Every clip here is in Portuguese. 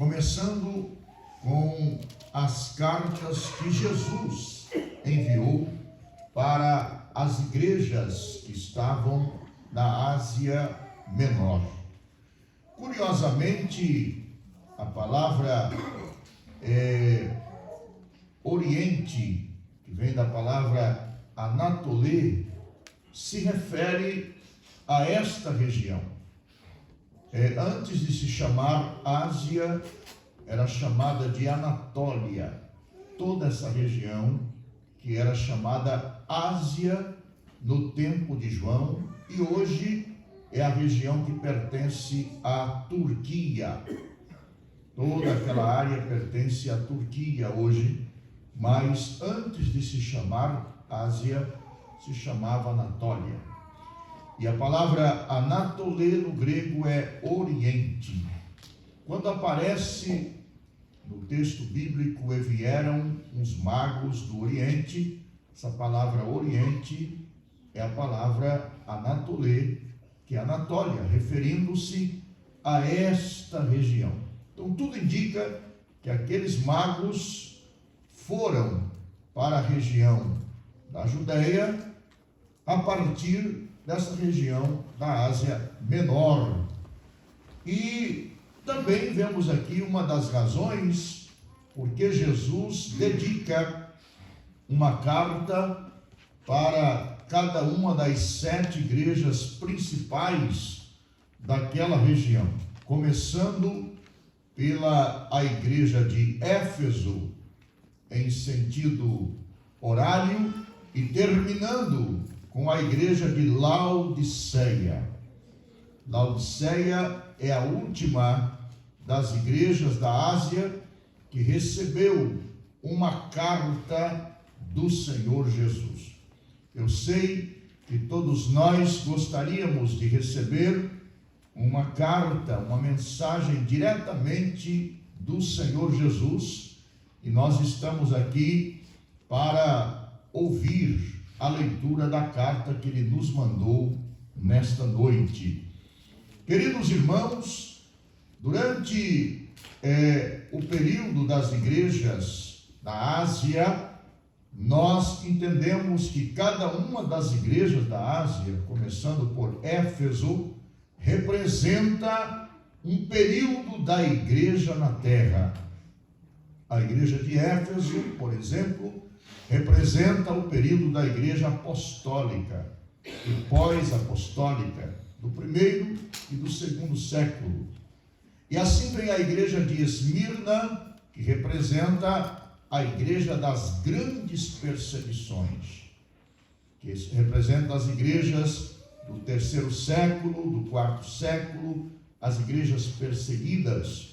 começando com as cartas que Jesus enviou para as igrejas que estavam na Ásia Menor. Curiosamente, a palavra Oriente, que vem da palavra Anatolê, se refere a esta região. Antes de se chamar Ásia, era chamada de Anatólia. Toda essa região que era chamada Ásia no tempo de João, e hoje é a região que pertence à Turquia. Toda aquela área pertence à Turquia hoje, mas antes de se chamar Ásia, se chamava Anatólia. E a palavra Anatolê no grego é Oriente. Quando aparece no texto bíblico, e vieram uns magos do Oriente, essa palavra Oriente é a palavra Anatolê, que é Anatólia, referindo-se a esta região. Então tudo indica que aqueles magos foram para a região da Judéia a partir dessa região da Ásia Menor. E também vemos aqui uma das razões porque Jesus dedica uma carta para cada uma das 7 igrejas principais daquela região, começando pela a igreja de Éfeso, em sentido horário, e terminando com a igreja de Laodiceia. Laodiceia é a última das igrejas da Ásia que recebeu uma carta do Senhor Jesus. Eu sei que todos nós gostaríamos de receber uma carta, uma mensagem diretamente do Senhor Jesus, e nós estamos aqui para ouvir a leitura da carta que ele nos mandou nesta noite. Queridos irmãos, durante o período das igrejas da Ásia, nós entendemos que cada uma das igrejas da Ásia, começando por Éfeso, representa um período da igreja na terra. A igreja de Éfeso, por exemplo, representa o período da igreja apostólica e pós-apostólica, do primeiro e do segundo século. E assim vem a igreja de Esmirna, que representa a igreja das grandes perseguições, que representa as igrejas do terceiro século, do quarto século, as igrejas perseguidas.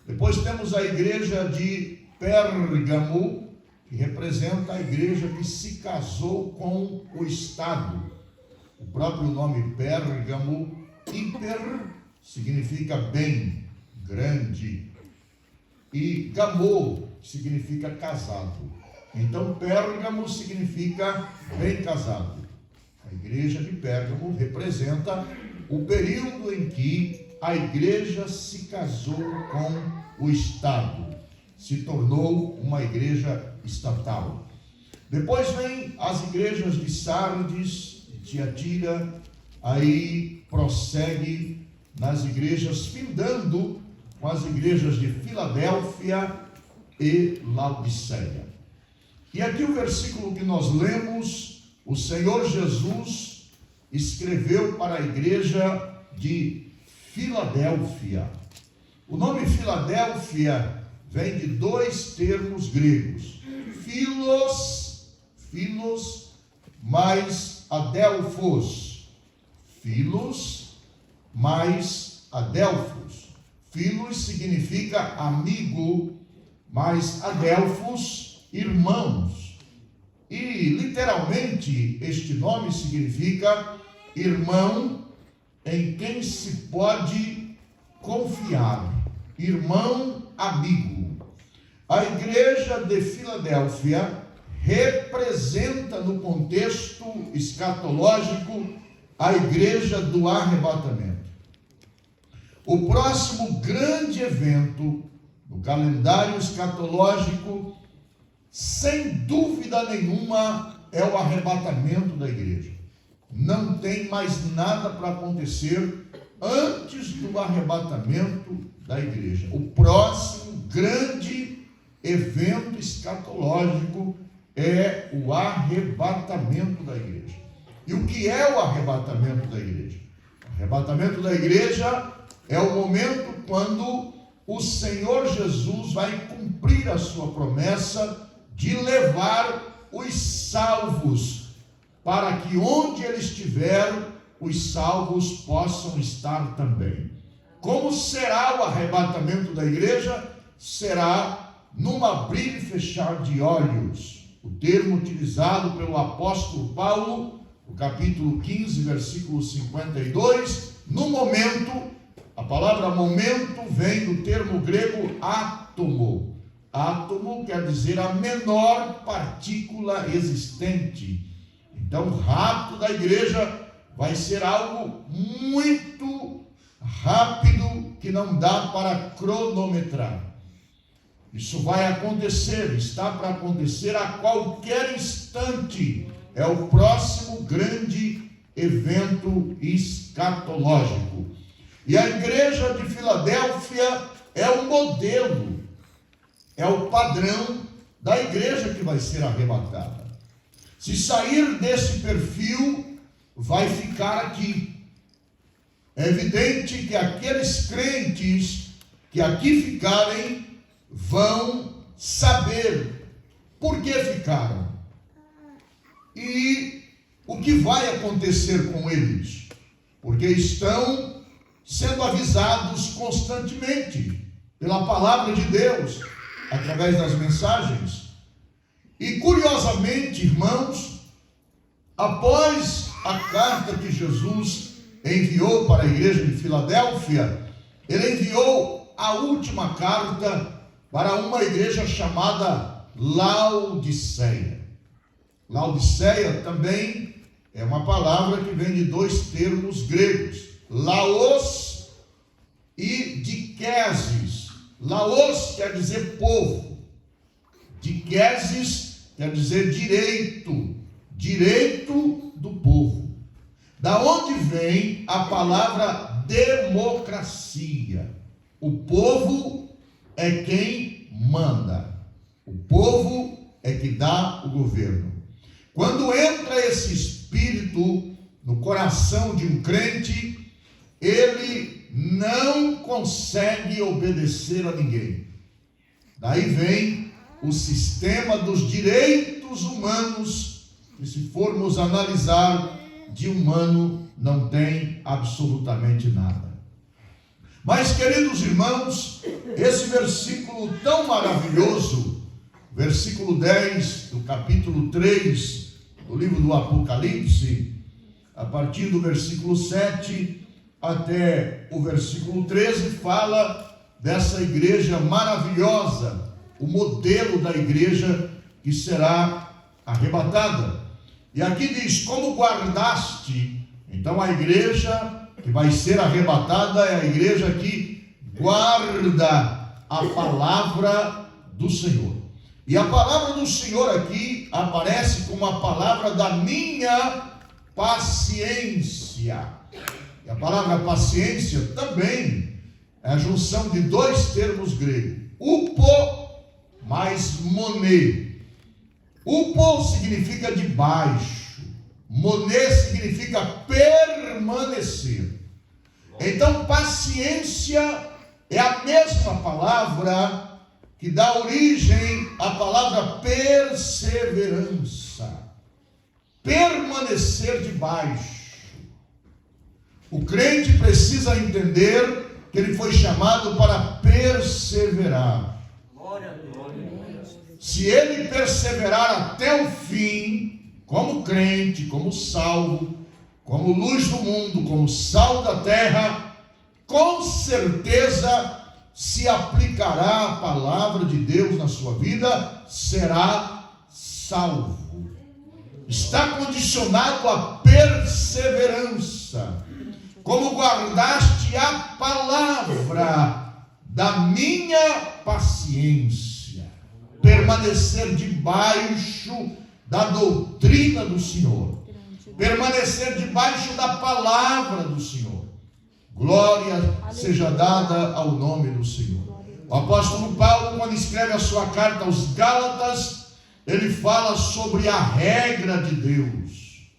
Depois temos a igreja de Pérgamo, que representa a igreja que se casou com o Estado. O próprio nome Pérgamo, hiper, significa bem, grande, e gamo significa casado. Então Pérgamo significa bem casado. A igreja de Pérgamo representa o período em que a igreja se casou com o Estado, se tornou uma igreja estatal. Depois vem as igrejas de Sardes, de Tiatira, aí prossegue nas igrejas, findando com as igrejas de Filadélfia e Laodiceia. E aqui o versículo que nós lemos, o Senhor Jesus escreveu para a igreja de Filadélfia. O nome Filadélfia vem de 2 termos gregos, filos mais adelphos, filos mais adelphos. Filos significa amigo, mais adelphos, irmãos. E literalmente este nome significa irmão em quem se pode confiar, irmão amigo. A igreja de Filadélfia representa no contexto escatológico a igreja do arrebatamento. O próximo grande evento no calendário escatológico, sem dúvida nenhuma, é o arrebatamento da igreja. Não tem mais nada para acontecer antes do arrebatamento da igreja. O próximo grande evento escatológico é o arrebatamento da igreja. E o que é o arrebatamento da igreja? O arrebatamento da igreja é o momento quando o Senhor Jesus vai cumprir a sua promessa de levar os salvos, para que onde ele estiver, os salvos possam estar também. Como será o arrebatamento da igreja? Será num abrir e fechar de olhos. O termo utilizado pelo apóstolo Paulo, no capítulo 15, versículo 52, no momento, a palavra momento vem do termo grego átomo. Átomo quer dizer a menor partícula existente. Então, o rapto da igreja vai ser algo muito rápido, que não dá para cronometrar. Isso vai acontecer, está para acontecer a qualquer instante. É o próximo grande evento escatológico. E a igreja de Filadélfia é o modelo, é o padrão da igreja que vai ser arrebatada. Se sair desse perfil, vai ficar aqui. É evidente que aqueles crentes que aqui ficarem vão saber por que ficaram e o que vai acontecer com eles, porque estão sendo avisados constantemente pela palavra de Deus, através das mensagens. E curiosamente, irmãos, após a carta que Jesus enviou para a igreja de Filadélfia, ele enviou a última carta para uma igreja chamada Laodiceia. Laodiceia também é uma palavra que vem de dois termos gregos, Laos e Dikesis. Laos quer dizer povo, Dikesis quer dizer direito, direito do povo. Da onde vem a palavra democracia? O povo é quem manda, o povo é que dá o governo. Quando entra esse espírito no coração de um crente, ele não consegue obedecer a ninguém. Daí vem o sistema dos direitos humanos, que, se formos analisar, de humano não tem absolutamente nada. Mas, queridos irmãos, esse versículo tão maravilhoso, versículo 10 do capítulo 3 do livro do Apocalipse, a partir do versículo 7 até o versículo 13, fala dessa igreja maravilhosa, o modelo da igreja que será arrebatada. E aqui diz: como guardaste. Então a igreja que vai ser arrebatada é a igreja que guarda a palavra do Senhor. E a palavra do Senhor aqui aparece como a palavra da minha paciência. E a palavra paciência também é a junção de dois termos gregos, upo mais moné. Upo significa de baixo, moné significa permanecer. Então, paciência é a mesma palavra que dá origem à palavra perseverança. Permanecer debaixo. O crente precisa entender que ele foi chamado para perseverar. Se ele perseverar até o fim, como crente, como salvo, como luz do mundo, como sal da terra, com certeza se aplicará a palavra de Deus na sua vida, será salvo. Está condicionado à perseverança. Como guardaste a palavra da minha paciência, permanecer debaixo da doutrina do Senhor, permanecer debaixo da palavra do Senhor. Glória seja dada ao nome do Senhor. O apóstolo Paulo, quando escreve a sua carta aos Gálatas, ele fala sobre a regra de Deus.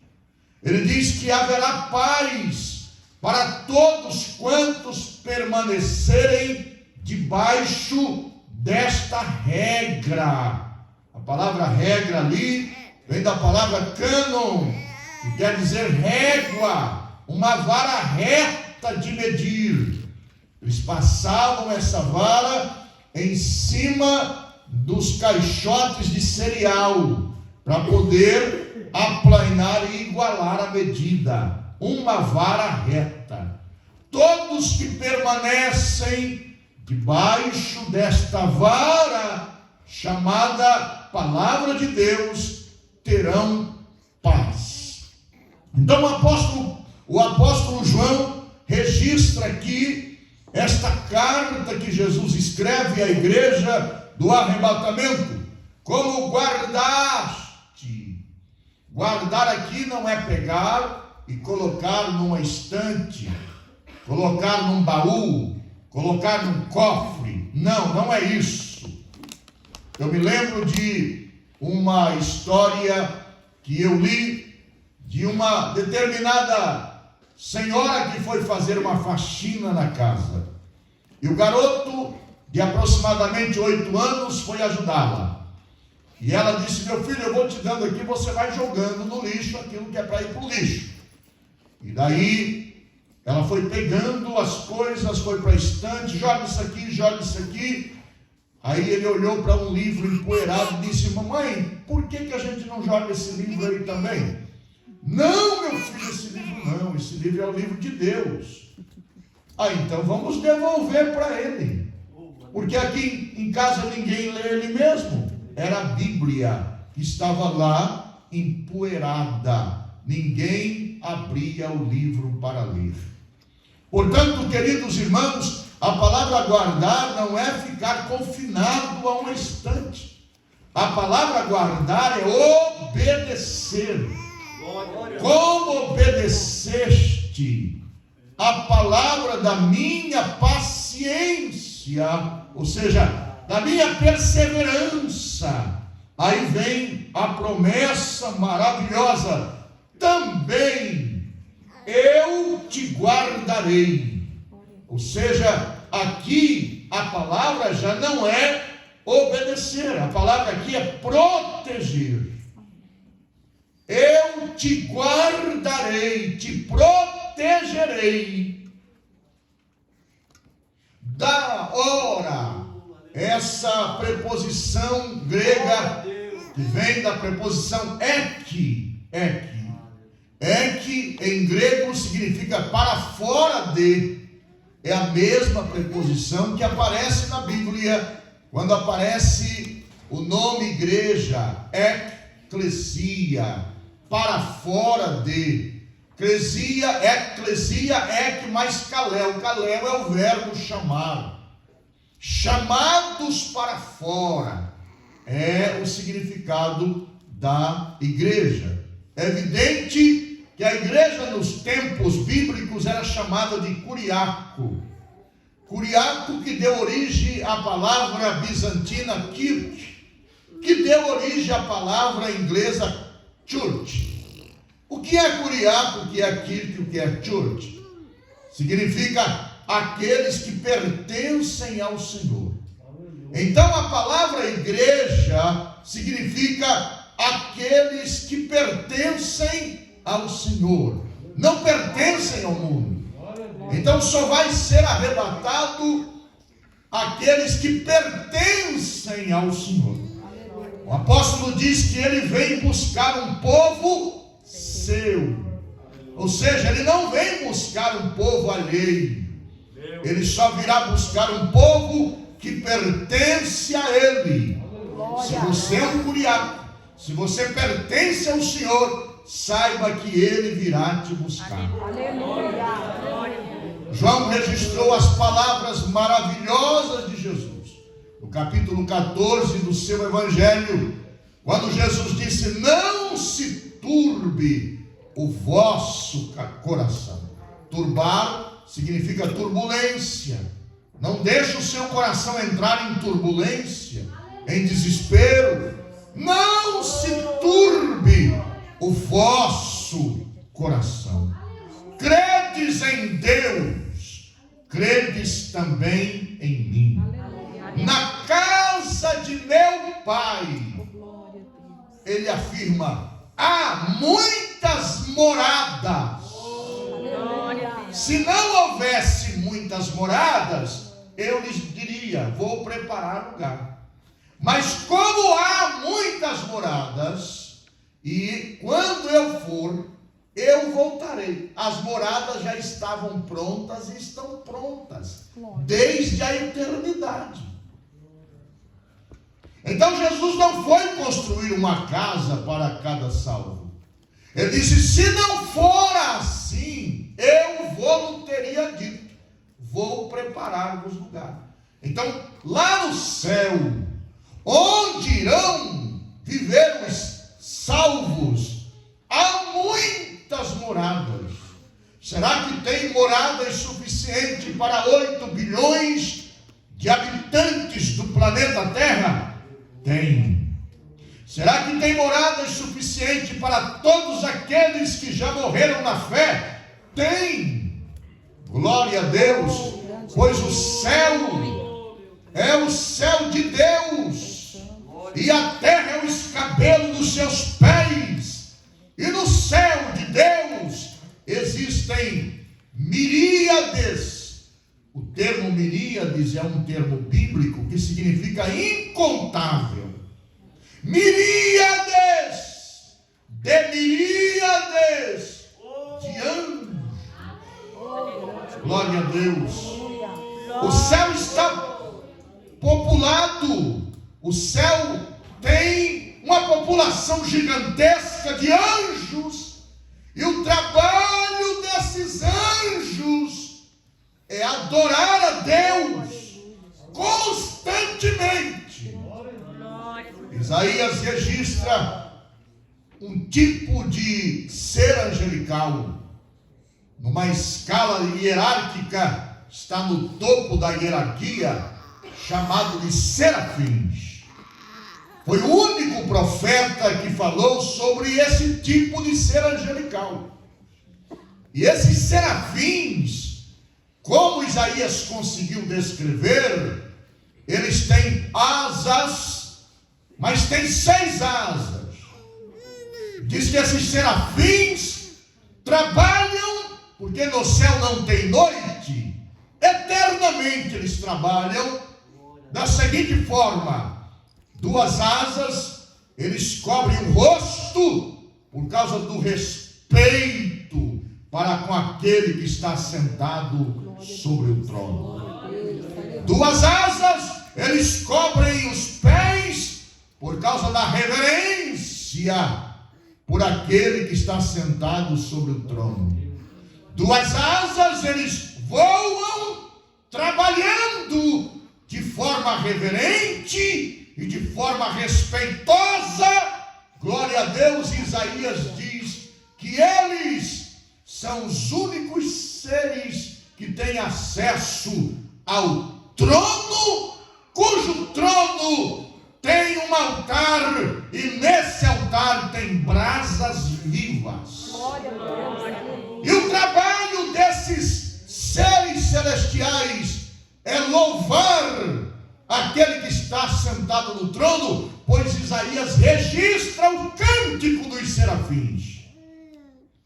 Ele diz que haverá paz para todos quantos permanecerem debaixo desta regra. A palavra regra ali vem da palavra cânon, que quer dizer régua, uma vara reta de medir. Eles passavam essa vara em cima dos caixotes de cereal para poder aplanar e igualar a medida. Uma vara reta. Todos que permanecem debaixo desta vara chamada Palavra de Deus terão paz. Então o apóstolo João registra aqui esta carta que Jesus escreve à igreja do arrebatamento, como guardaste. Guardar aqui não é pegar e colocar numa estante, colocar num baú, colocar num cofre. Não, não é isso. Eu me lembro de uma história que eu li de uma determinada senhora que foi fazer uma faxina na casa. E o garoto de aproximadamente 8 anos foi ajudá-la. E ela disse: meu filho, eu vou te dando aqui, você vai jogando no lixo aquilo que é para ir para o lixo. E daí ela foi pegando as coisas, foi para a estante, joga isso aqui, joga isso aqui. Aí ele olhou para um livro empoeirado e disse: mamãe, por que a gente não joga esse livro aí também? Não, meu filho, esse livro não, esse livro é o livro de Deus. Então vamos devolver para ele, porque aqui em casa ninguém lê ele mesmo. Era a Bíblia que estava lá empoeirada, ninguém abria o livro para ler. Portanto, queridos irmãos, a palavra guardar não é ficar confinado a uma estante. A palavra guardar é obedecer. Como obedeceste a palavra da minha paciência, ou seja, da minha perseverança. Aí vem a promessa maravilhosa: também eu te guardarei. Ou seja, aqui a palavra já não é obedecer, a palavra aqui é proteger. Eu te guardarei, te protegerei da hora. Essa preposição grega que vem da preposição ek. Ek em grego significa para fora de. É a mesma preposição que aparece na Bíblia quando aparece o nome igreja, eclesia, para fora de. Eclesia, ek mais kalel. Kalel é o verbo chamar. Chamados para fora é o significado da igreja. É evidente que a igreja nos tempos bíblicos era chamada de curiaco. Curiaco que deu origem à palavra bizantina kirk, que deu origem à palavra inglesa church. O que é curiaco, o que é kirk, o que é church? Significa aqueles que pertencem ao Senhor. Então a palavra igreja significa aqueles que pertencem ao Senhor, não pertencem ao mundo. Então só vai ser arrebatado aqueles que pertencem ao Senhor. O apóstolo diz que ele vem buscar um povo seu, ou seja, ele não vem buscar um povo alheio. Ele só virá buscar um povo que pertence a ele. Se você é um curiaco, se você pertence ao Senhor, saiba que ele virá te buscar. João registrou as palavras maravilhosas de Jesus, no capítulo 14 do seu Evangelho, quando Jesus disse: não se turbe o vosso coração. Turbar significa turbulência. Não deixe o seu coração entrar em turbulência, em desespero. Não se turbe o vosso coração. Credes em Deus, credes também em mim. Na casa de meu Pai, ele afirma, há muitas moradas. Se não houvesse muitas moradas, eu lhes diria, vou preparar lugar. Mas como há muitas moradas, e quando eu for, eu voltarei. As moradas já estavam prontas e estão prontas desde a eternidade. Então Jesus não foi construir uma casa para cada salvo. Ele disse: se não for assim, eu vou, teria dito, vou preparar-vos lugar. Então, lá no céu, onde irão viver os salvos, há muitas moradas. Será que tem moradas suficientes para 8 bilhões de habitantes do planeta Terra? Tem. Será que tem moradas suficientes para todos aqueles que já morreram na fé? Tem. Glória a Deus, pois o céu é o céu de Deus, e a terra é o escabelo dos seus pés. E no céu de Deus existem miríades. O termo miríades é um termo bíblico que significa incontável. Miríades de miríades de anjos. Glória a Deus. O céu está populado. O céu tem uma população gigantesca de anjos. E o trabalho desses anjos é adorar a Deus constantemente. Isaías registra um tipo de ser angelical, numa escala hierárquica, está no topo da hierarquia, chamado de serafins. Foi o único profeta que falou sobre esse tipo de ser angelical. E esses serafins, como Isaías conseguiu descrever, eles têm asas, mas têm 6 asas. Diz que esses serafins trabalham, porque no céu não tem noite, eternamente eles trabalham da seguinte forma: 2 asas, eles cobrem o rosto, por causa do respeito para com aquele que está sentado sobre o trono. 2 asas, eles cobrem os pés, por causa da reverência por aquele que está sentado sobre o trono. 2 asas, eles voam trabalhando de forma reverente e de forma respeitosa. Glória a Deus. Isaías diz que eles são os únicos seres que têm acesso ao trono, cujo trono tem um altar, e nesse altar tem brasas vivas. E o trabalho desses seres celestiais é louvar aquele que está sentado no trono, pois Isaías registra o cântico dos serafins.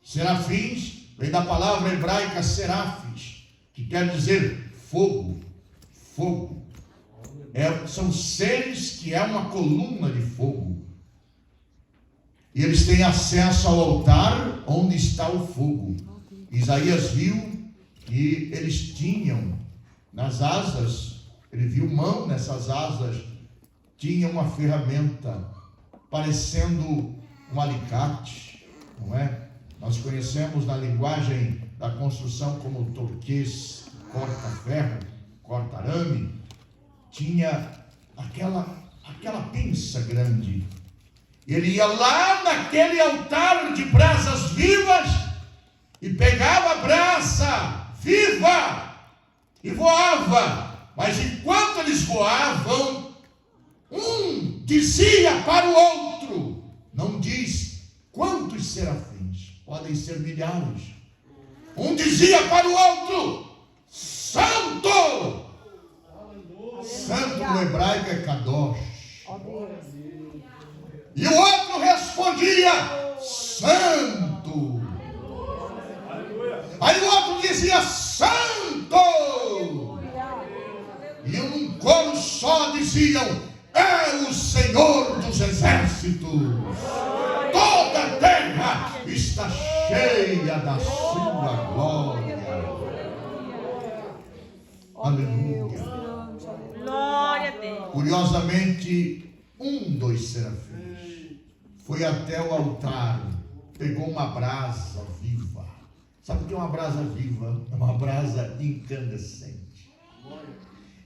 Serafins vem da palavra hebraica serafis, que quer dizer fogo. Fogo. São seres que é uma coluna de fogo. E eles têm acesso ao altar onde está o fogo. Isaías viu que eles tinham nas asas, ele viu mão nessas asas, tinha uma ferramenta parecendo um alicate, não é? Nós conhecemos na linguagem da construção, como o torquês, corta-ferro, corta-arame, tinha aquela pinça grande. Ele ia lá naquele altar de brasas vivas e pegava a brasa viva e voava. Mas enquanto eles voavam, um dizia para o outro, não diz quantos serafins, podem ser milhares. Um dizia para o outro, Santo! Santo no hebraico é Kadosh. E o outro respondia, Santo. Aí o outro dizia, Santo. E um coro só diziam, é o Senhor dos exércitos. Toda a terra está cheia da sua glória. Aleluia. Glória a Deus. Curiosamente, dos serafins foi até o altar, pegou uma brasa viva. Sabe o que é uma brasa viva? É uma brasa incandescente.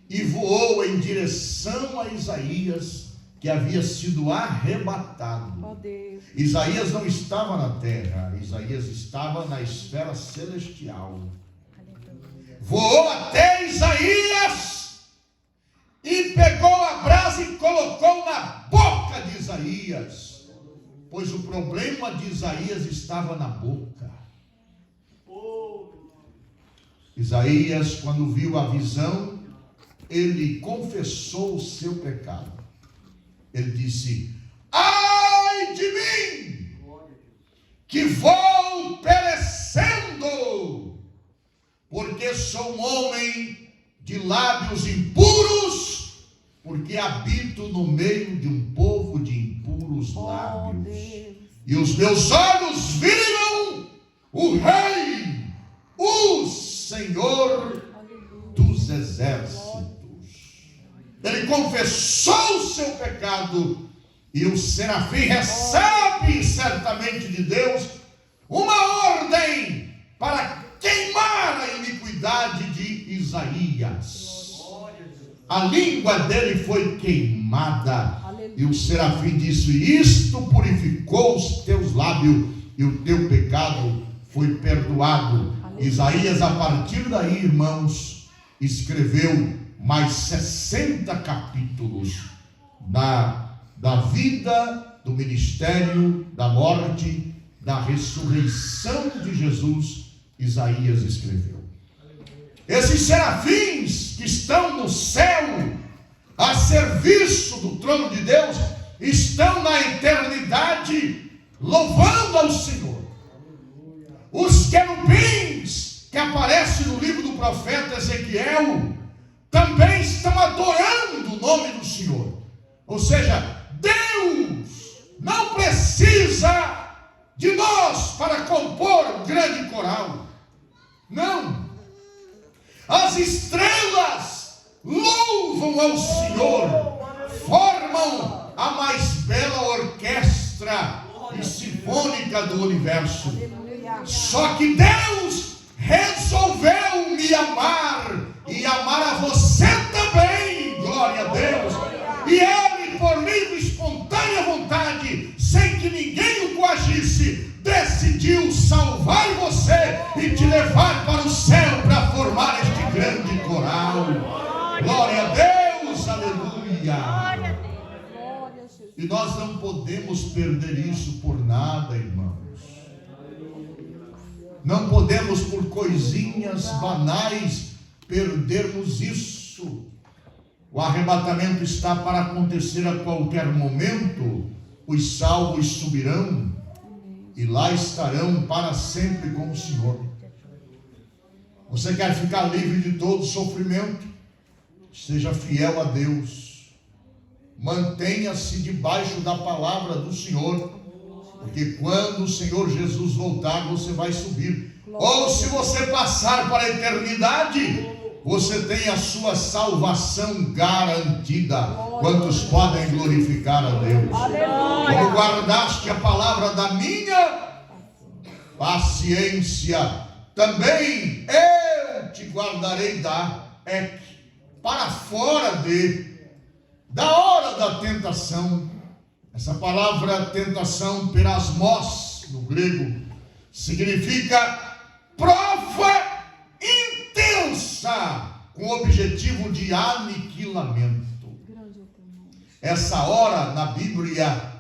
E voou em direção a Isaías, que havia sido arrebatado. Isaías não estava na terra, Isaías estava na esfera celestial. Voou até Isaías e pegou a brasa e colocou na boca de Isaías, pois o problema de Isaías estava na boca. Isaías, quando viu a visão, ele confessou o seu pecado. Ele disse, ai de mim, que vou perecendo, porque sou um homem de lábios impuros, porque habito no meio de um povo de impuros lábios. E os meus olhos viram o Rei, o Senhor dos exércitos. Ele confessou o seu pecado, e o serafim recebe certamente de Deus uma ordem para queimar a iniquidade de Isaías. A língua dele foi queimada. E o serafim disse, isto purificou os teus lábios, e o teu pecado foi perdoado. Isaías, a partir daí, irmãos, escreveu mais 60 capítulos da vida, do ministério, da morte, da ressurreição de Jesus. Isaías escreveu. Esses serafins que estão no céu, a serviço do trono de Deus, estão na eternidade louvando ao Senhor. Os querubins que aparecem no livro do profeta Ezequiel também estão adorando o nome do Senhor. Ou seja, Deus não precisa de nós para compor um grande coral. Não. As estrelas louvam ao Senhor, formam a mais bela orquestra sinfônica do universo. Só que Deus resolveu me amar e amar a você também, glória a Deus. E Ele, por livre e espontânea vontade, sem que ninguém o coagisse, decidiu salvar você e te levar para o céu para formar este grande coral. Glória a Deus, aleluia. E nós não podemos perder isso por nada, irmãos. Não podemos por coisinhas banais perdermos isso. O arrebatamento está para acontecer a qualquer momento. Os salvos subirão e lá estarão para sempre com o Senhor. Você quer ficar livre de todo sofrimento? Seja fiel a Deus. Mantenha-se debaixo da palavra do Senhor, porque quando o Senhor Jesus voltar, você vai subir. Ou se você passar para a eternidade, você tem a sua salvação garantida. Quantos podem glorificar a Deus? Como guardaste a palavra da minha paciência, também eu te guardarei para fora da hora da tentação. Essa palavra tentação, perasmos, no grego, significa prova intensa, com o objetivo de aniquilamento. Essa hora, na Bíblia,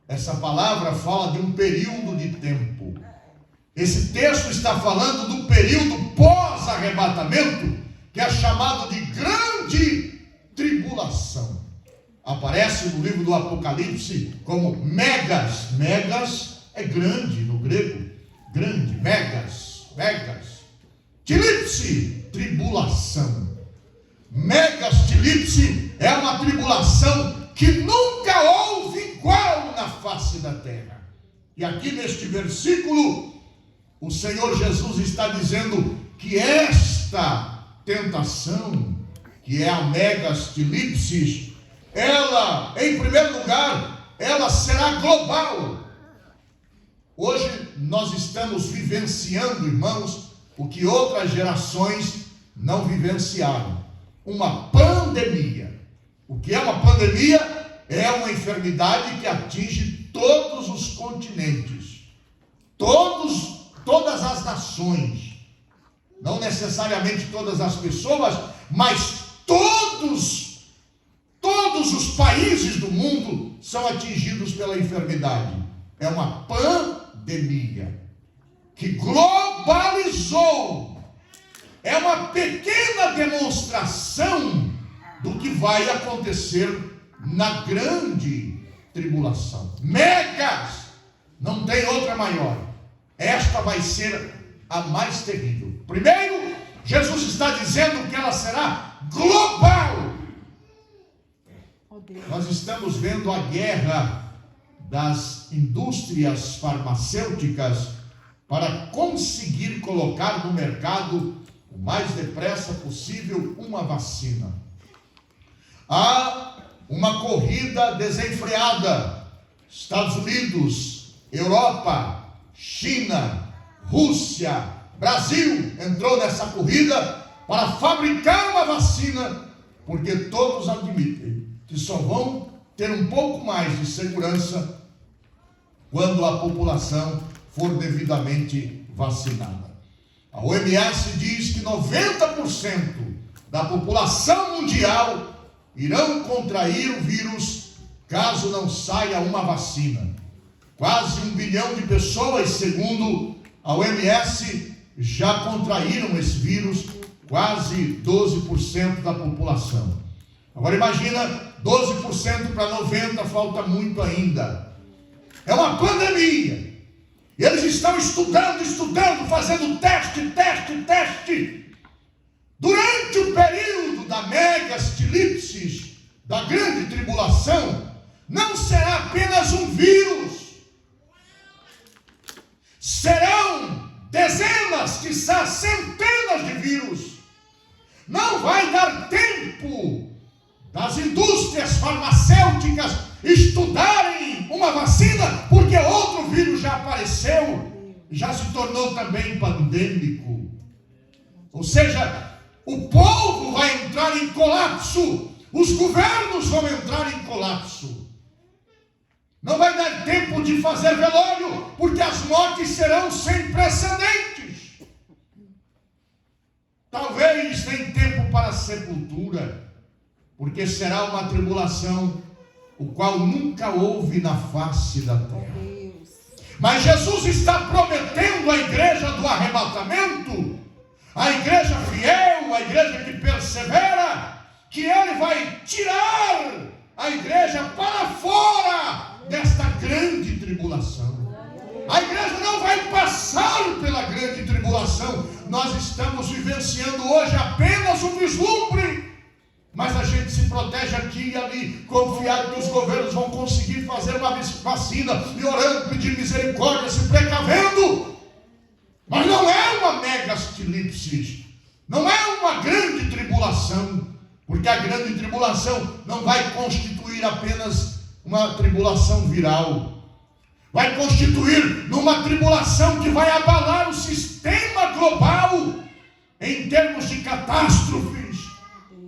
essa palavra fala de um período de tempo. Esse texto está falando do período pós-arrebatamento, que é chamado de grande tribulação. Aparece no livro do Apocalipse como megas. Megas é grande no grego. Grande, megas. Tilipse, tribulação. Megas, tilipse, é uma tribulação que nunca houve igual na face da terra. E aqui neste versículo, o Senhor Jesus está dizendo que esta tentação, que é a megas tilipsis, ela, em primeiro lugar, ela será global. Hoje nós estamos vivenciando, irmãos, o que outras gerações não vivenciaram. Uma pandemia. O que é uma pandemia? É uma enfermidade que atinge todos os continentes, todas as nações, não necessariamente todas as pessoas, mas todos os países do mundo são atingidos pela enfermidade. É uma pandemia que globalizou. É uma pequena demonstração do que vai acontecer na grande tribulação. Megas, não tem outra maior. Esta vai ser a mais terrível. Primeiro, Jesus está dizendo que ela será global. Nós estamos vendo a guerra das indústrias farmacêuticas para conseguir colocar no mercado o mais depressa possível uma vacina. Há uma corrida desenfreada. Estados Unidos, Europa, China, Rússia, Brasil entrou nessa corrida para fabricar uma vacina, porque todos admitem que só vão ter um pouco mais de segurança quando a população for devidamente vacinada. A OMS diz que 90% da população mundial irão contrair o vírus caso não saia uma vacina. Quase 1 bilhão de pessoas, segundo a OMS, já contraíram esse vírus, quase 12% da população. Agora imagina, 12% para 90%, falta muito ainda. É uma pandemia. E eles estão estudando, fazendo teste. Durante o período da megas tilipsis, da grande tribulação, não será apenas um vírus. Serão dezenas, quizá centenas de vírus. Não vai dar tempo das indústrias farmacêuticas estudarem uma vacina, porque outro vírus já apareceu, já se tornou também pandêmico. Ou seja, o povo vai entrar em colapso, os governos vão entrar em colapso. Não vai dar tempo de fazer velório, porque as mortes serão sem precedentes. Talvez nem tempo para sepultura, porque será uma tribulação o qual nunca houve na face da terra. Mas Jesus está prometendo à igreja do arrebatamento, a igreja fiel, a igreja que persevera, que Ele vai tirar a igreja para fora desta grande tribulação. A igreja não vai passar pela grande tribulação. Nós estamos vivenciando hoje apenas um vislumbre, mas a gente se protege aqui e ali, confiado que os governos vão conseguir fazer uma vacina, e orando, pedindo misericórdia, se precavendo. Mas não é uma megastilipsis, não é uma grande tribulação, porque a grande tribulação não vai constituir apenas uma tribulação viral, vai constituir numa tribulação que vai abalar o sistema global, em termos de catástrofes.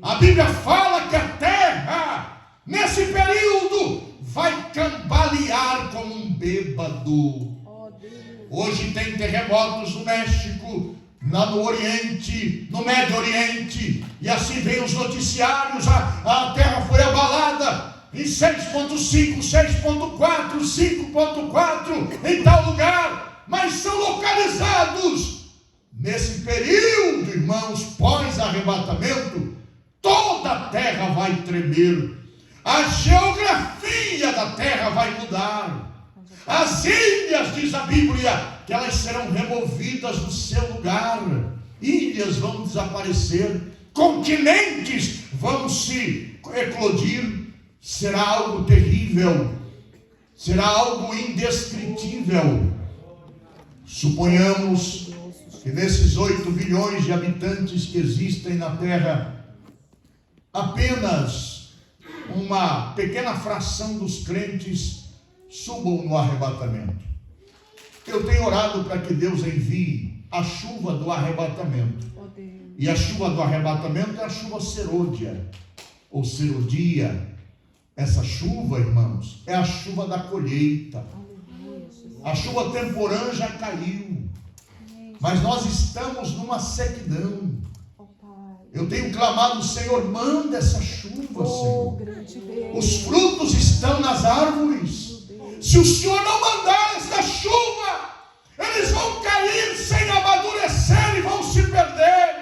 A Bíblia fala que a terra, nesse período, vai cambalear como um bêbado. Hoje tem terremotos no México, no Oriente, no Médio Oriente, e assim vem os noticiários. A terra foi abalada em 6.5, 6.4, 5.4 em tal lugar, mas são localizados nesse período, irmãos, pós-arrebatamento. Toda a terra vai tremer, a geografia da terra vai mudar. As ilhas, diz a Bíblia, que elas serão removidas do seu lugar. Ilhas vão desaparecer, continentes vão se eclodir. Será algo terrível, será algo indescritível. Suponhamos que nesses 8 bilhões de habitantes que existem na terra, apenas uma pequena fração dos crentes subam no arrebatamento. Eu tenho orado para que Deus envie a chuva do arrebatamento. E a chuva do arrebatamento é a chuva serôdia, ou serodia. Essa chuva, irmãos, é a chuva da colheita. A chuva temporã já caiu, mas nós estamos numa sequidão. Eu tenho clamado: Senhor, manda essa chuva, Senhor. Os frutos estão nas árvores. Se o Senhor não mandar essa chuva, eles vão cair sem amadurecer e vão se perder.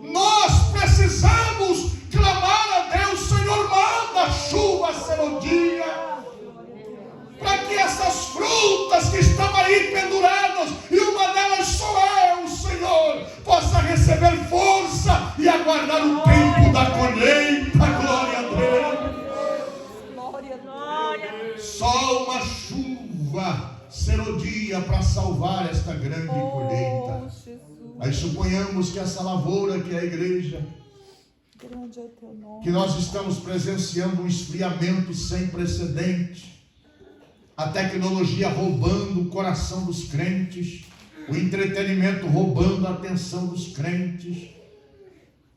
Nós precisamos clamar a Deus: Senhor, manda chuva serodia, para que essas frutas que estão aí penduradas, e uma delas sou eu, Senhor, possa receber força e aguardar o tempo da colheita. Glória a Deus. Só uma chuva serodia para salvar esta grande colheita. Aí suponhamos que essa lavoura, que é a igreja, que nós estamos presenciando um esfriamento sem precedente, a tecnologia roubando o coração dos crentes, o entretenimento roubando a atenção dos crentes,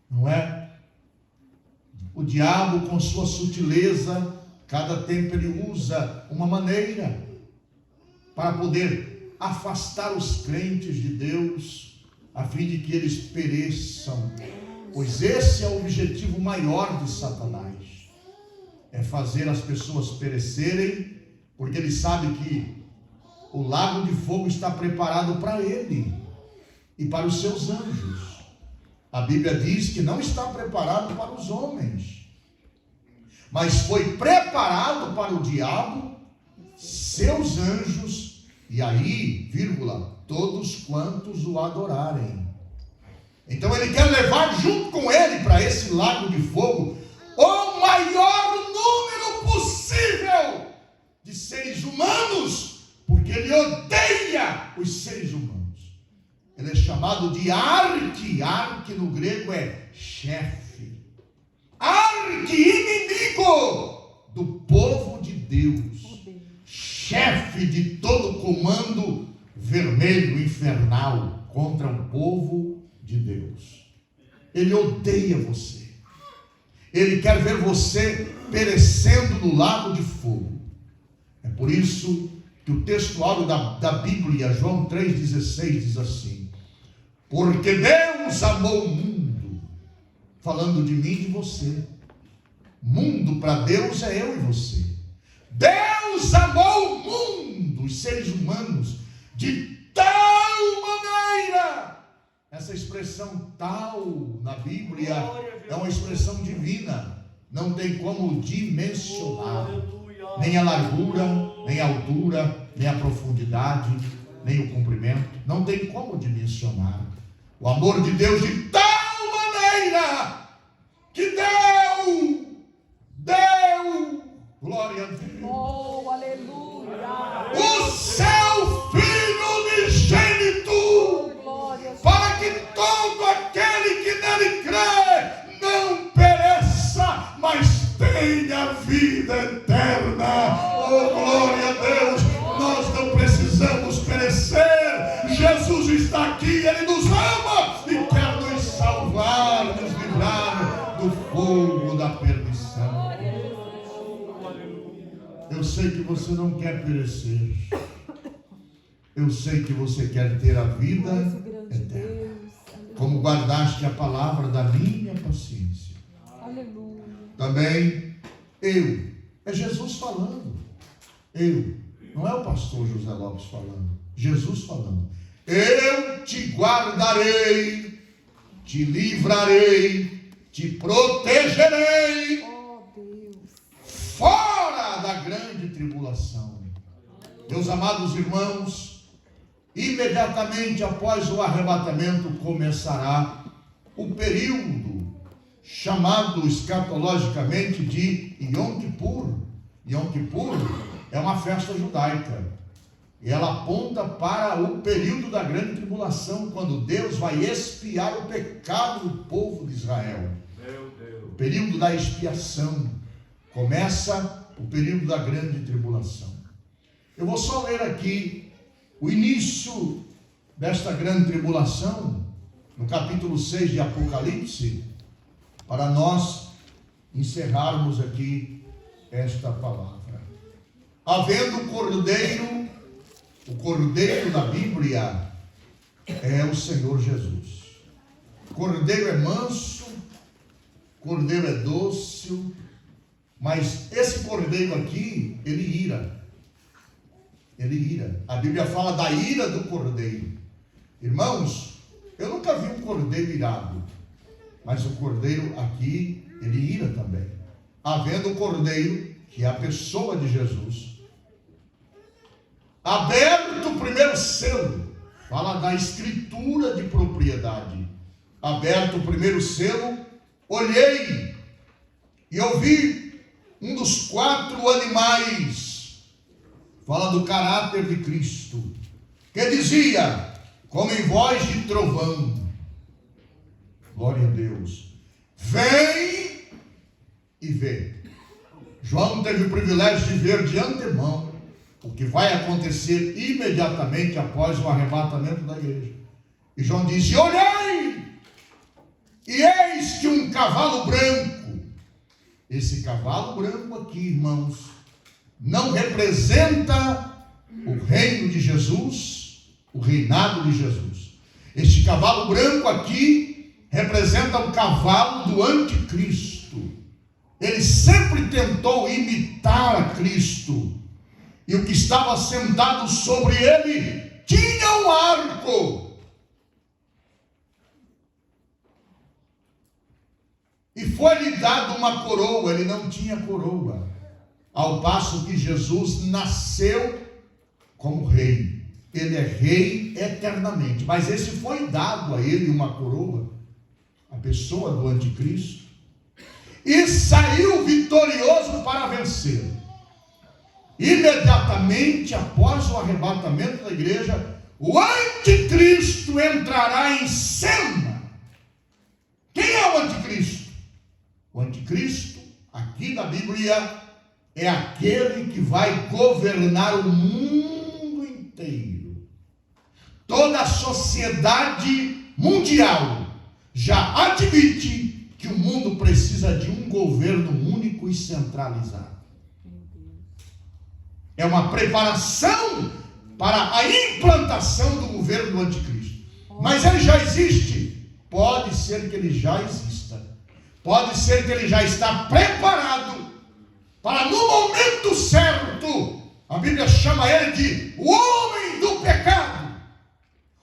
não é? O diabo, com sua sutileza, cada tempo ele usa uma maneira para poder afastar os crentes de Deus, a fim de que eles pereçam, pois esse é o objetivo maior de Satanás, é fazer as pessoas perecerem, porque ele sabe que o lago de fogo está preparado para ele e para os seus anjos. A Bíblia diz que não está preparado para os homens, mas foi preparado para o diabo, seus anjos, e aí, vírgula, todos quantos o adorarem. Então ele quer levar junto com ele para esse lago de fogo o maior número possível de seres humanos, porque ele odeia os seres humanos. Ele é chamado de arqui. Arqui no grego é chefe, arqui-inimigo do povo de Deus, chefe de todo comando vermelho infernal contra o povo de Deus. Ele odeia você, ele quer ver você perecendo no lago de fogo. É por isso que o texto áureo da Bíblia, João 3,16, diz assim: porque Deus amou o mundo, falando de mim e de você. Mundo para Deus é eu e você. Deus amou o mundo, os seres humanos, de tal maneira. Essa expressão tal na Bíblia é uma expressão divina, não tem como dimensionar, nem a largura, nem a altura, nem a profundidade, nem o comprimento, não tem como dimensionar. O amor de Deus de tal maneira que deu, glória a Deus, Oh, aleluia. o seu Filho unigênito, para que todo aquele que nele crê não pereça, mas tenha vida eterna. Oh, glória a Deus. Nós não precisamos perecer. Jesus está aqui, Ele Eu sei que você não quer perecer. Eu sei que você quer ter a vida eterna. Como guardaste a palavra da minha paciência. Aleluia. Também é Jesus falando. Não é o pastor José Lopes falando. Jesus falando. Eu te guardarei, te livrarei, te protegerei. Oh, Deus. Fora da grande tribulação. Meus amados irmãos, imediatamente após o arrebatamento começará o período chamado escatologicamente de Yom Kippur. Yom Kippur é uma festa judaica. E ela aponta para o período da grande tribulação, quando Deus vai expiar o pecado do povo de Israel. O período da expiação. Começa o período da grande tribulação. Eu vou só ler aqui o início desta grande tribulação, no capítulo 6 de Apocalipse, para nós encerrarmos aqui esta palavra. Havendo o cordeiro da Bíblia é o Senhor Jesus. Cordeiro é manso, cordeiro é dócil, mas esse cordeiro aqui, ele ira. A Bíblia fala da ira do cordeiro. Irmãos, eu nunca vi um cordeiro irado, mas o cordeiro aqui, ele ira também. Havendo o cordeiro, que é a pessoa de Jesus, aberto o primeiro selo, fala da escritura de propriedade. Aberto o primeiro selo, olhei e ouvi um dos 4 animais, fala do caráter de Cristo, que dizia, como em voz de trovão, glória a Deus, vem e vê. João teve o privilégio de ver de antemão o que vai acontecer imediatamente após o arrebatamento da igreja. E João disse, olhei, e eis que um cavalo branco. Esse cavalo branco aqui, irmãos, não representa o reino de Jesus, o reinado de Jesus. Este cavalo branco aqui representa o cavalo do anticristo. Ele sempre tentou imitar a Cristo. E o que estava sentado sobre ele tinha um arco. E foi-lhe dado uma coroa. Ele não tinha coroa. Ao passo que Jesus nasceu como rei. Ele é rei eternamente. Mas esse foi dado a ele uma coroa. A pessoa do anticristo. E saiu vitorioso para vencer. Imediatamente após o arrebatamento da igreja, o anticristo entrará em cena. Quem é o anticristo? O anticristo, aqui na Bíblia, é aquele que vai governar o mundo inteiro. Toda a sociedade mundial já admite que o mundo precisa de um governo único e centralizado. É uma preparação para a implantação do governo do anticristo. Mas ele já existe. Pode ser que ele já exista. Pode ser que ele já está preparado para, no momento certo, a Bíblia chama ele de o homem do pecado,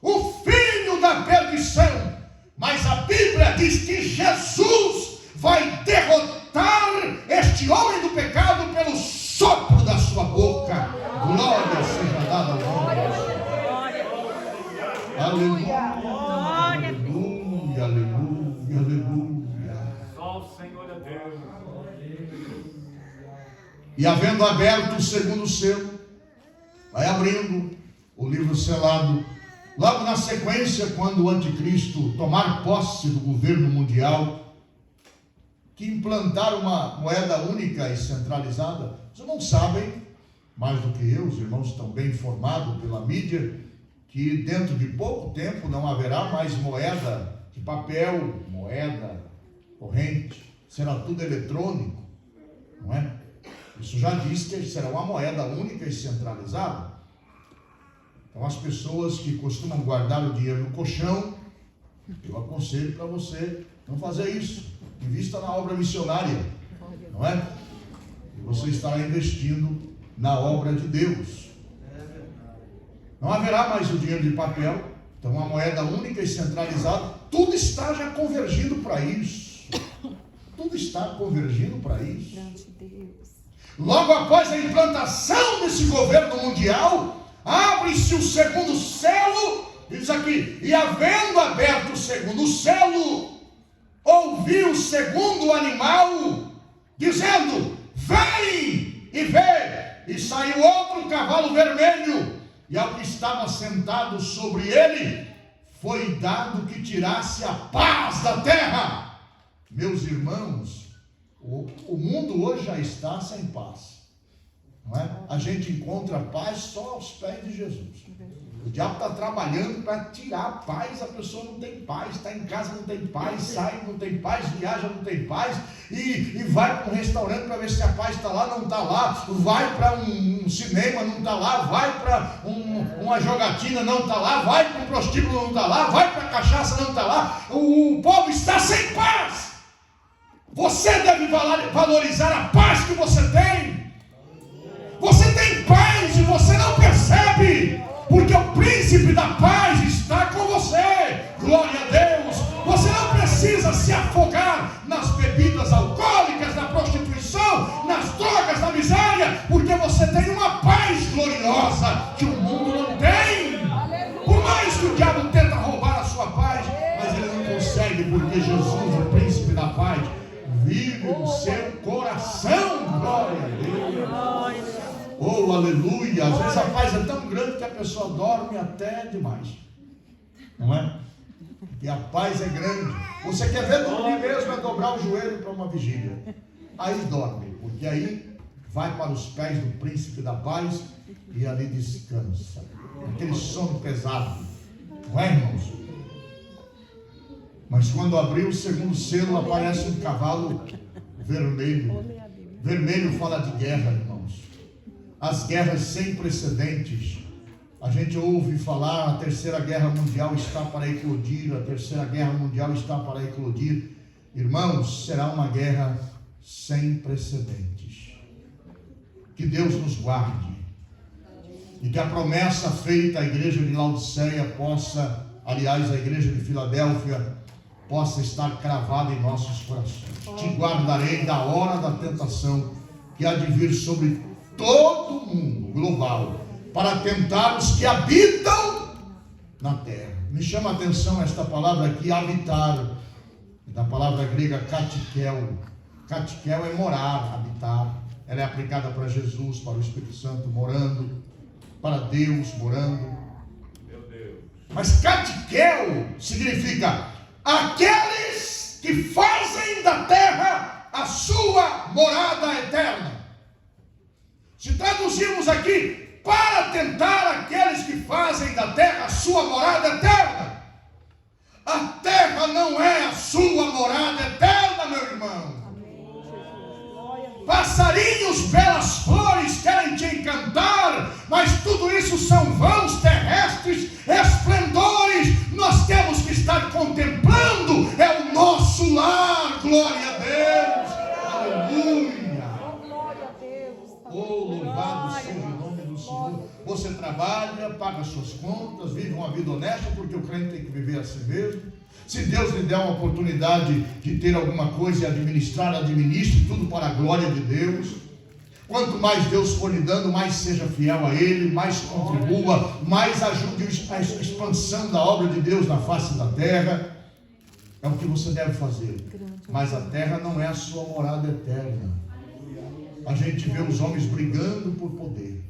o filho da perdição. Mas a Bíblia diz que Jesus vai derrotar este homem do pecado pelo sopro da sua boca. Glória seja dada ao nome. Aleluia. Aleluia, aleluia, aleluia. Só o Senhor é Deus. E havendo aberto o segundo selo, vai abrindo o livro selado. Logo na sequência, quando o anticristo tomar posse do governo mundial, que implantar uma moeda única e centralizada. Os irmãos sabem, mais do que eu, os irmãos estão bem informados pela mídia, que dentro de pouco tempo não haverá mais moeda de papel, moeda corrente, será tudo eletrônico. não é? Isso já diz que será uma moeda única e centralizada. Então, as pessoas que costumam guardar o dinheiro no colchão, eu aconselho para você não fazer isso. Invista na obra missionária, não é? E você estará investindo na obra de Deus. Não haverá mais o dinheiro de papel. Então, uma moeda única e centralizada. Tudo está já convergindo para isso. Tudo está convergindo para isso. Logo após a implantação desse governo mundial, abre-se o segundo selo, diz aqui, e havendo aberto o segundo selo, ouvi o segundo animal, dizendo, vem e vê, e saiu outro cavalo vermelho, e ao que estava sentado sobre ele, foi dado que tirasse a paz da terra. Meus irmãos, o mundo hoje já está sem paz, não é? A gente encontra paz só aos pés de Jesus. O diabo está trabalhando para tirar a paz. A pessoa não tem paz, está em casa, não tem paz, sai, não tem paz, viaja, não tem paz, e vai para um restaurante para ver se a paz está lá, não está lá, vai para um cinema, não está lá, vai para uma jogatina, não está lá, vai para um prostíbulo, não está lá, vai para a cachaça, não está lá. O povo está sem paz. Você deve valorizar a paz que você tem. Você tem paz e você não percebe, porque o príncipe da paz está com você. Glória a Deus. Você não precisa se afogar nas bebidas alcoólicas, na prostituição, nas drogas, na miséria, porque você tem uma paz gloriosa que o mundo não tem. Por mais que o diabo tenta roubar a sua paz, mas ele não consegue, porque Jesus, o príncipe da paz, vive no seu coração. Glória a Deus. Oh, aleluia. Às vezes a paz é tão grande que a pessoa dorme até demais, não é? E a paz é grande. Você quer ver dormir mesmo, é dobrar o joelho para uma vigília. Aí dorme, porque aí vai para os pés do príncipe da paz e ali descansa. Aquele sono pesado, não é, irmãos? Mas quando abriu o segundo selo, aparece um cavalo vermelho. Vermelho fala de guerra, irmãos. As guerras sem precedentes. A gente ouve falar, a terceira guerra mundial está para eclodir, a terceira guerra mundial está para eclodir. Irmãos, será uma guerra sem precedentes. Que Deus nos guarde. E que a promessa feita à igreja de Laodiceia possa, aliás, a igreja de Filadélfia, possa estar cravada em nossos corações. Te guardarei da hora da tentação que há de vir sobre todo o mundo global, para tentar os que habitam na terra. Me chama a atenção esta palavra aqui, habitar, da palavra grega katikel. Katikel é morar, habitar. Ela é aplicada para Jesus, para o Espírito Santo morando, para Deus morando. Meu Deus. Mas katikel significa aqueles que fazem da terra a sua morada eterna. Se traduzirmos aqui, para tentar aqueles que fazem da terra a sua morada eterna. A terra não é a sua morada eterna, meu irmão. Passarinhos, belas flores querem te encantar, mas tudo isso são vãos terrestres, esplendores. Nós temos que estar contemplando, é o nosso lar. Glória a Deus. Aleluia. Oh, louvado seja o nome do Senhor. Você trabalha, paga suas contas, vive uma vida honesta, porque o crente tem que viver assim mesmo. Se Deus lhe der uma oportunidade de ter alguma coisa e administrar, administre tudo para a glória de Deus. Quanto mais Deus for lhe dando, mais seja fiel a Ele, mais contribua, mais ajude a expansão da obra de Deus na face da terra. É o que você deve fazer. Mas a terra não é a sua morada eterna. A gente vê os homens brigando por poder.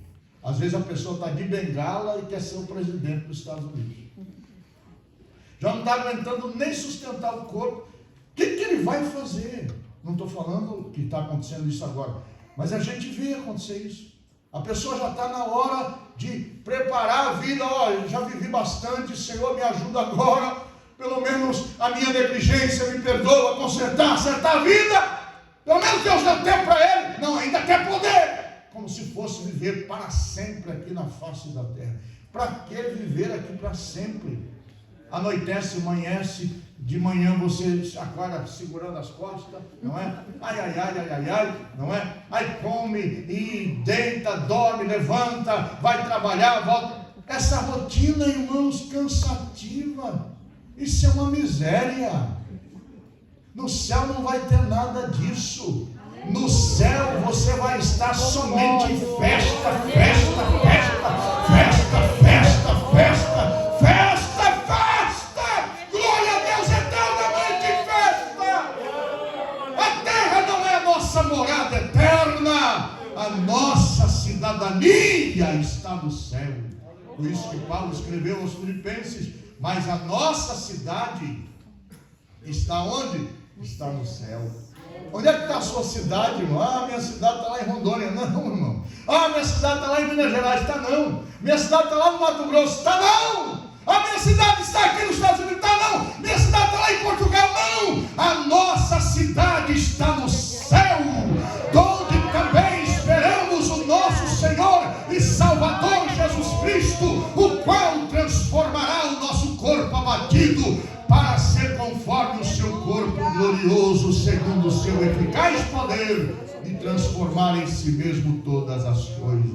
Às vezes a pessoa está de bengala e quer ser o presidente dos Estados Unidos. Já não está aguentando nem sustentar o corpo. O que ele vai fazer? Não estou falando que está acontecendo isso agora, mas a gente vê acontecer isso. A pessoa já está na hora de preparar a vida. Olha, já vivi bastante, Senhor, me ajuda agora. Pelo menos a minha negligência me perdoa, consertar, acertar a vida. Pelo menos Deus deu tempo para ele. fosse viver para sempre aqui na face da terra. Para que viver aqui para sempre? Anoitece, amanhece, de manhã você acorda segurando as costas, não é? Ai, não é? Aí come e deita, dorme, levanta, vai trabalhar, volta. Essa rotina, irmãos, cansativa. Isso é uma miséria. No céu não vai ter nada disso. No céu você vai estar somente em festa, festa, festa, festa, festa, festa, festa, festa. Glória a Deus, eternamente festa. A terra não é a nossa morada eterna. A nossa cidadania está no céu. Por isso que Paulo escreveu aos Filipenses: mas a nossa cidade está onde? Está no céu. Onde é que está a sua cidade, irmão? Ah, minha cidade está lá em Rondônia. Não, irmão. Ah, minha cidade está lá em Minas Gerais. Está não. Minha cidade está lá no Mato Grosso. Está não. A minha cidade está aqui nos Estados Unidos. Está não. Minha cidade está lá em Portugal. Não. A nossa cidade está no céu, onde também esperamos o nosso Senhor e Salvador Jesus Cristo, o qual transformará o nosso corpo abatido para ser conforme o seu corpo glorioso, segundo o seu eficaz poder, e transformar em si mesmo todas as coisas.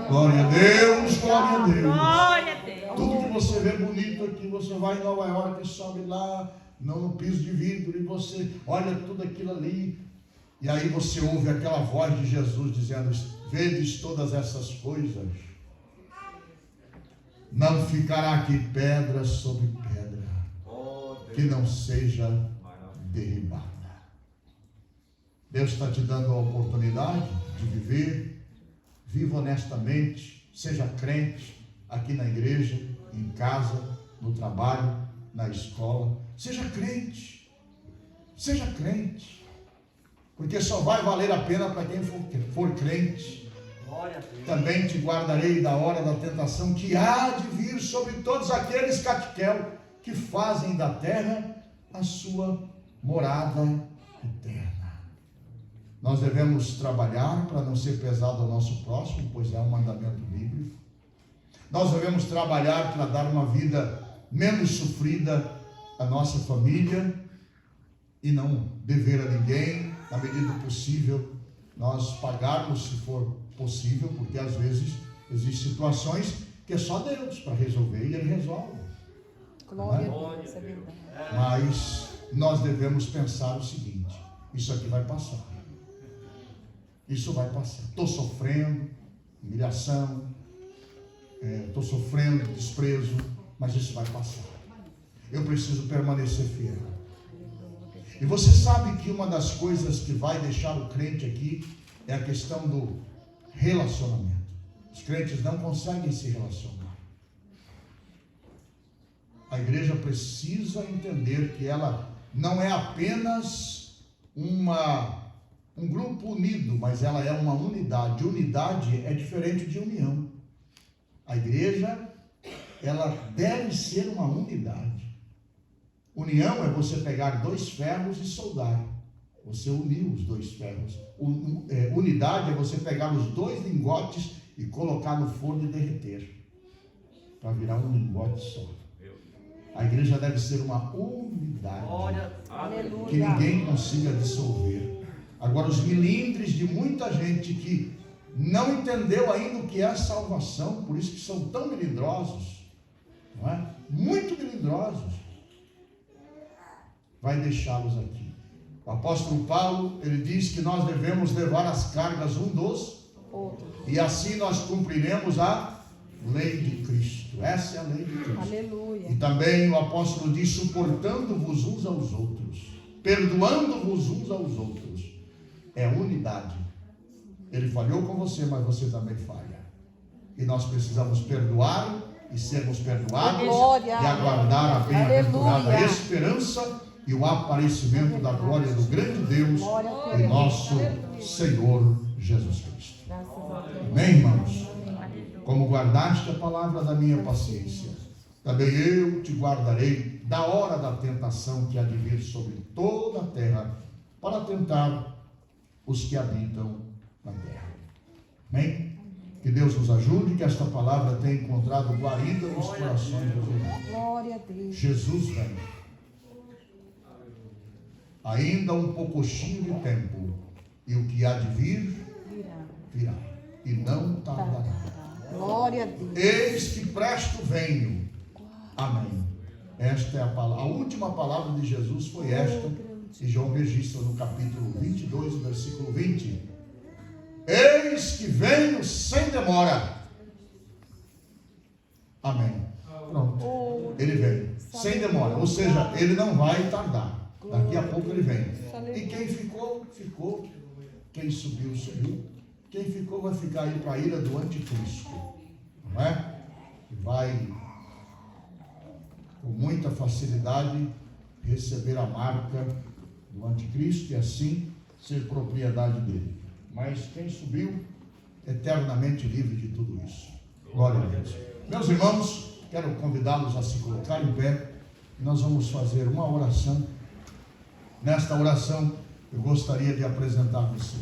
Glória a Deus, glória a Deus. Glória a Deus. Tudo que você vê bonito aqui, você vai em Nova York e sobe lá no piso de vidro e você olha tudo aquilo ali, e aí você ouve aquela voz de Jesus dizendo: vedes todas essas coisas, não ficará aqui pedra sobre pedra que não seja derribada. Deus está te dando a oportunidade de viver. Viva honestamente, seja crente aqui na igreja, em casa, no trabalho, na escola. Seja crente, porque só vai valer a pena para quem for crente. Também te guardarei da hora da tentação que há de vir sobre todos aqueles, Catiquel, que fazem da terra a sua morada eterna. Nós devemos trabalhar para não ser pesado ao nosso próximo, pois é um mandamento bíblico. Nós devemos trabalhar para dar uma vida menos sofrida à nossa família e não dever a ninguém, na medida do possível, nós pagarmos se for possível, porque às vezes existem situações que é só Deus para resolver e Ele resolve. Glória a Deus, é verdade. Mas nós devemos pensar o seguinte: isso aqui vai passar. Isso vai passar. Estou sofrendo humilhação, estou sofrendo desprezo, mas isso vai passar. Eu preciso permanecer fiel. E você sabe que uma das coisas que vai deixar o crente aqui é a questão do relacionamento. Os crentes não conseguem se relacionar. A igreja precisa entender que ela não é apenas um grupo unido, mas ela é uma unidade. Unidade é diferente de união. A igreja, ela deve ser uma unidade. União é você pegar dois ferros e soldar. Você uniu os dois ferros. Unidade é você pegar os dois lingotes e colocar no forno e derreter, para virar um lingote só. A igreja deve ser uma unidade que ninguém consiga dissolver. Agora, os milindres de muita gente que não entendeu ainda o que é a salvação, por isso que são tão melindrosos, não é? Muito melindrosos, vai deixá-los aqui. O apóstolo Paulo, ele diz que nós devemos levar as cargas um dos outros, e assim nós cumpriremos a lei de Cristo. Essa é a lei de Cristo. Aleluia. E também o apóstolo diz: suportando-vos uns aos outros, perdoando-vos uns aos outros. É unidade. Ele falhou com você, mas você também falha. E nós precisamos perdoar e sermos perdoados. Glória. E aguardar a bem-aventurada Aleluia. esperança e o aparecimento da glória do grande Deus e nosso Senhor Jesus Cristo. Amém, irmãos? Como guardaste a palavra da minha paciência, também eu te guardarei da hora da tentação que há de vir sobre toda a terra, para tentar os que habitam na terra. Amém? Que Deus nos ajude, que esta palavra tenha encontrado guarida nos corações dos irmãos. Glória a Deus. Jesus vem. Ainda um pouquinho de tempo, e o que há de vir, virá, e não tardará. Glória a Deus. Eis que presto venho. Amém. Esta é a palavra. A última palavra de Jesus foi esta, que João registra no capítulo 22, versículo 20. Eis que venho sem demora. Amém. Pronto. Ele vem sem demora. Ou seja, ele não vai tardar. Daqui a pouco ele vem. E quem ficou, ficou. Quem subiu, subiu. Quem ficou vai ficar aí para a ira do anticristo. Não é? Que vai com muita facilidade receber a marca do anticristo e assim ser propriedade dele. Mas quem subiu, eternamente livre de tudo isso. Glória a Deus. Meus irmãos, quero convidá-los a se colocar em pé. Nós vamos fazer uma oração. Nesta oração, eu gostaria de apresentar você.